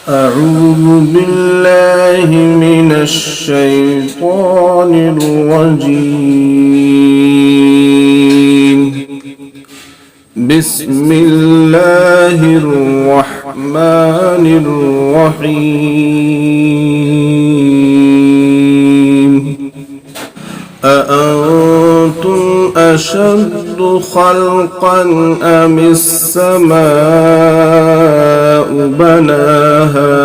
أعوذ بالله من الشيطان الرجيم. بسم الله الرحمن الرحيم. أأنتم أشد خلقا أم السماء بناها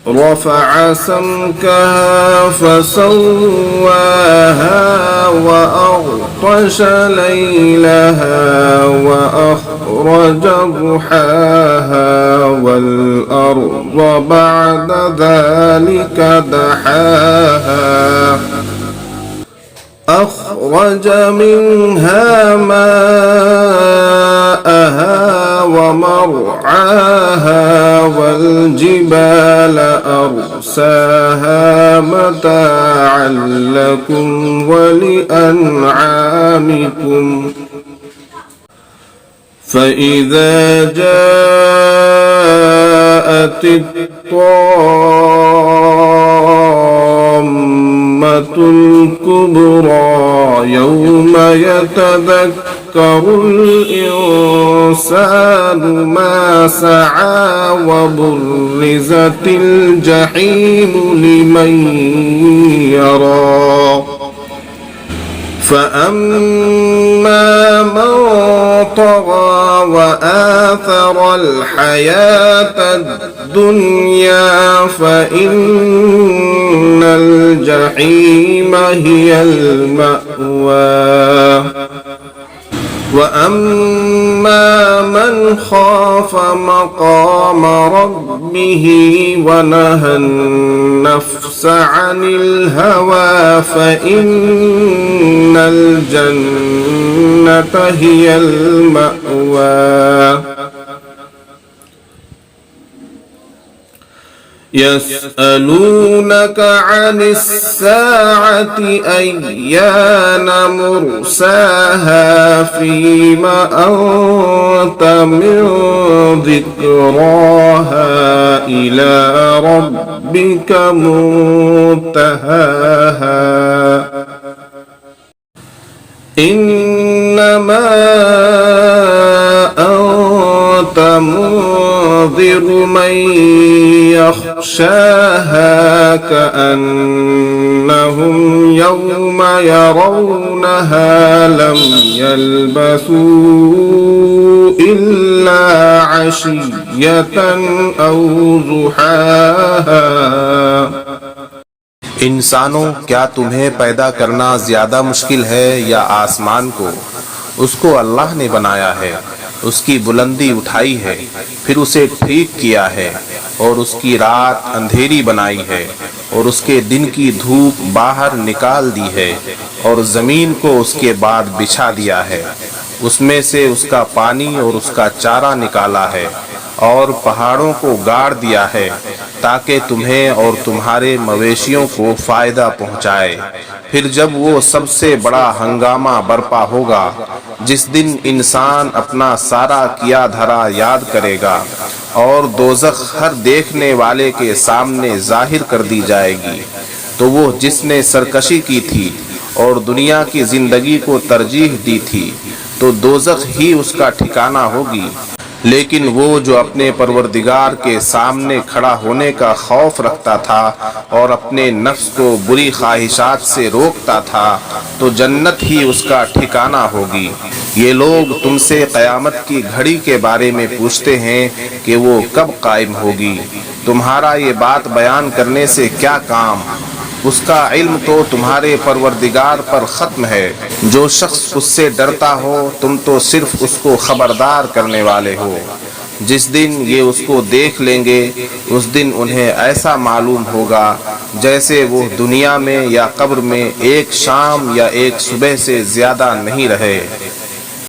رفع سمكها فسواها وأغطش ليلها وأخرج ضحاها والأرض بعد ذلك دحاها أخرج منها ماءها ومرعاها والجبال أرساها متاعا لكم ولأنعامكم فإذا جاءت الطامة الكبرى يوم يتذكر الإنسان ما سعى وبرزت الجحيم لمن يرى فأما من طغى وآثر الحياة الدنيا فإن الجحيم هي المأوى وأما من خاف مقام ربه ونهى النفس عن الهوى فإن الجنة هي المأوى. يسألونك عن الساعة أيان مرساها فيما أنت من ذكراها إلى ربك منتهاها إنما أنت منذر من يخشاها كأنهم يوم يرونها لم يلبثوا إلا عشية أو ضحاها. इंसानों, क्या तुम्हें पैदा करना ज्यादा मुश्किल है या आसमान को? उसको अल्लाह ने बनाया है, उसकी बुलंदी उठाई है, फिर उसे ठीक किया है और उसकी रात अंधेरी बनाई है और उसके दिन की धूप बाहर निकाल दी है और जमीन को उसके बाद बिछा दिया है, उसमें से उसका पानी और उसका चारा निकाला है और पहाड़ों को गाड़ दिया है ताकि तुम्हें और तुम्हारे मवेशियों को फायदा पहुंचाए। फिर जब वो सबसे बड़ा हंगामा बरपा होगा जिस दिन इंसान अपना सारा किया धरा याद करेगा और दोज़ख हर देखने वाले के सामने जाहिर कर दी जाएगी, तो वो जिसने सरकशी की थी और दुनिया की जिंदगी को तरजीह दी थी तो दोज़ख ही उसका ठिकाना होगी। लेकिन वो जो अपने परवरदिगार के सामने खड़ा होने का खौफ रखता था और अपने नफ्स को बुरी ख्वाहिशात से रोकता था तो जन्नत ही उसका ठिकाना होगी। ये लोग तुमसे क़यामत की घड़ी के बारे में पूछते हैं कि वो कब कायम होगी। तुम्हारा ये बात बयान करने से क्या काम, उसका इल्म तो तुम्हारे परवरदिगार पर ख़त्म है। जो शख्स उससे डरता हो तुम तो सिर्फ उसको खबरदार करने वाले हो। जिस दिन ये उसको देख लेंगे उस दिन उन्हें ऐसा मालूम होगा जैसे वो दुनिया में या कब्र में एक शाम या एक सुबह से ज़्यादा नहीं रहे।